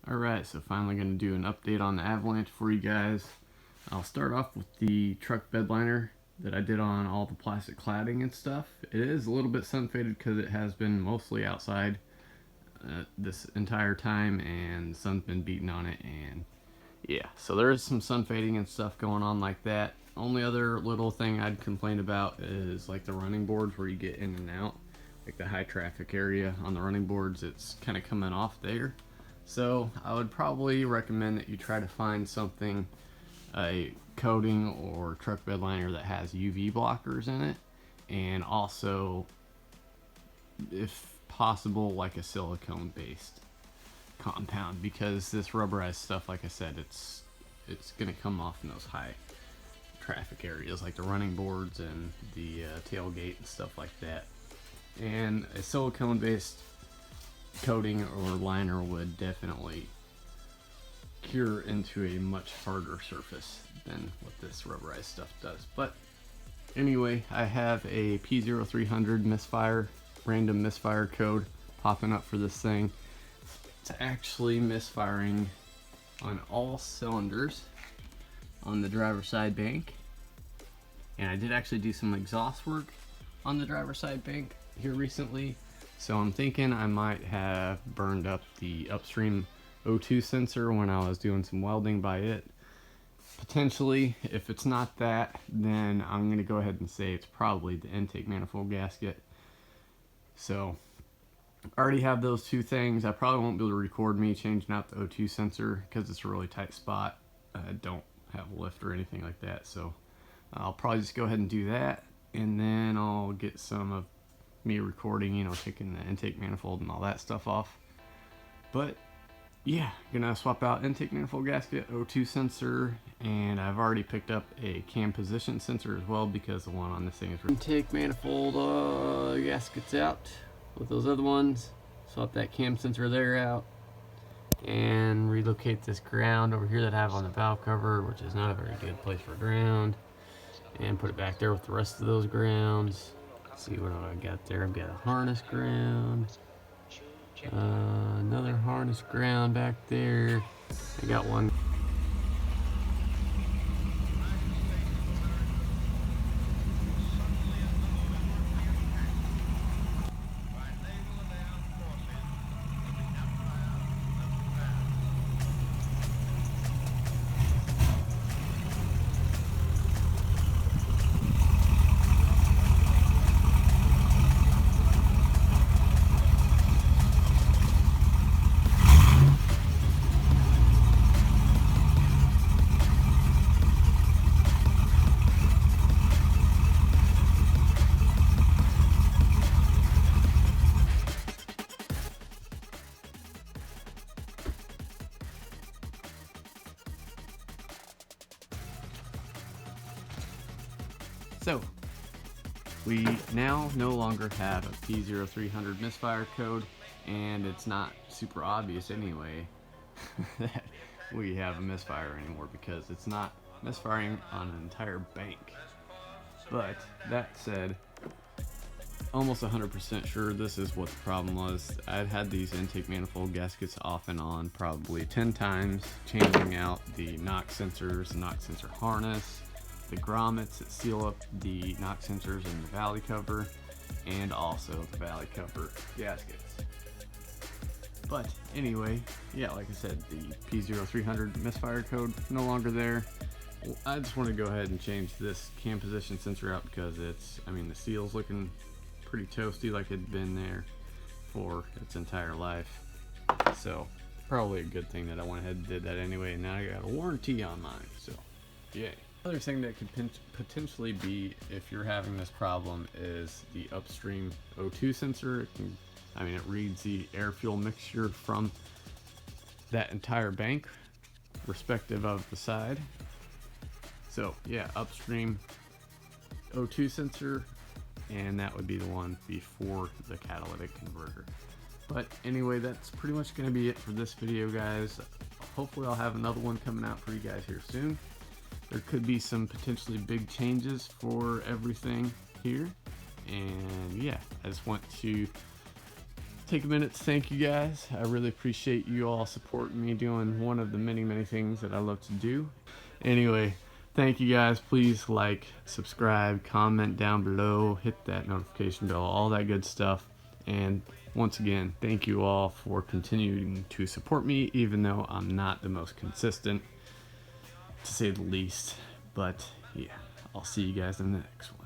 Alright, so finally going to do an update on the Avalanche for you guys. I'll start off with the truck bed liner that I did on all the plastic cladding and stuff. It is a little bit sun faded because it has been mostly outside this entire time and the sun's been beating on it, and yeah, so there is some sun fading and stuff going on like that. Only other little thing I'd complain about is like the running boards where you get in and out, like the high traffic area on the running boards, it's kind of coming off there. So I would probably recommend that you try to find something, a coating or truck bed liner that has UV blockers in it, and also, if possible, like a silicone based compound, because this rubberized stuff, like I said, it's gonna come off in those high traffic areas like the running boards and the tailgate and stuff like that. And a silicone based coating or liner would definitely cure into a much harder surface than what this rubberized stuff does. But anyway, I have a P0300 misfire, random misfire code popping up for this thing. It's actually misfiring on all cylinders on the driver's side bank, and I did actually do some exhaust work on the driver's side bank here recently, so I'm thinking I might have burned up the upstream O2 sensor when I was doing some welding by it. Potentially, if it's not that, then I'm going to go ahead and say it's probably the intake manifold gasket. So I already have those two things. I probably won't be able to record me changing out the O2 sensor because it's a really tight spot. I don't have a lift or anything like that, so I'll probably just go ahead and do that, and then I'll get some of me recording, you know, taking the intake manifold and all that stuff off. But yeah, gonna swap out intake manifold gasket, O2 sensor, and I've already picked up a cam position sensor as well because the one on this thing is intake manifold gaskets out with those other ones. Swap that cam sensor there out and relocate this ground over here that I have on the valve cover, which is not a very good place for ground, and put it back there with the rest of those grounds. Let's see, what do I got there? I've got a harness ground, another harness ground back there. I got one. So, we now no longer have a P0300 misfire code, and it's not super obvious anyway that we have a misfire anymore because it's not misfiring on an entire bank. But that said, almost 100% sure this is what the problem was. I've had these intake manifold gaskets off and on probably 10 times, changing out the NOT sensors, the NOT sensor harness, the grommets that seal up the NOT sensors in the valley cover, and also the valley cover gaskets. But anyway, yeah, like I said, the P0300 misfire code no longer there. Well, I just want to go ahead and change this cam position sensor out because it's, I mean, the seal's looking pretty toasty like it'd been there for its entire life. So probably a good thing that I went ahead and did that anyway, and now I got a warranty on mine, so yay. Another thing that could potentially be, if you're having this problem, is the upstream O2 sensor. It reads the air fuel mixture from that entire bank, respective of the side. So yeah, upstream O2 sensor, and that would be the one before the catalytic converter. But anyway, that's pretty much going to be it for this video, guys. Hopefully I'll have another one coming out for you guys here soon. There could be some potentially big changes for everything here, and yeah, I just want to take a minute to thank you guys. I really appreciate you all supporting me doing one of the many things that I love to do. Anyway, thank you guys. Please like, subscribe, comment down below, hit that notification bell, all that good stuff. And once again, thank you all for continuing to support me, even though I'm not the most consistent, to say the least. But yeah, I'll see you guys in the next one.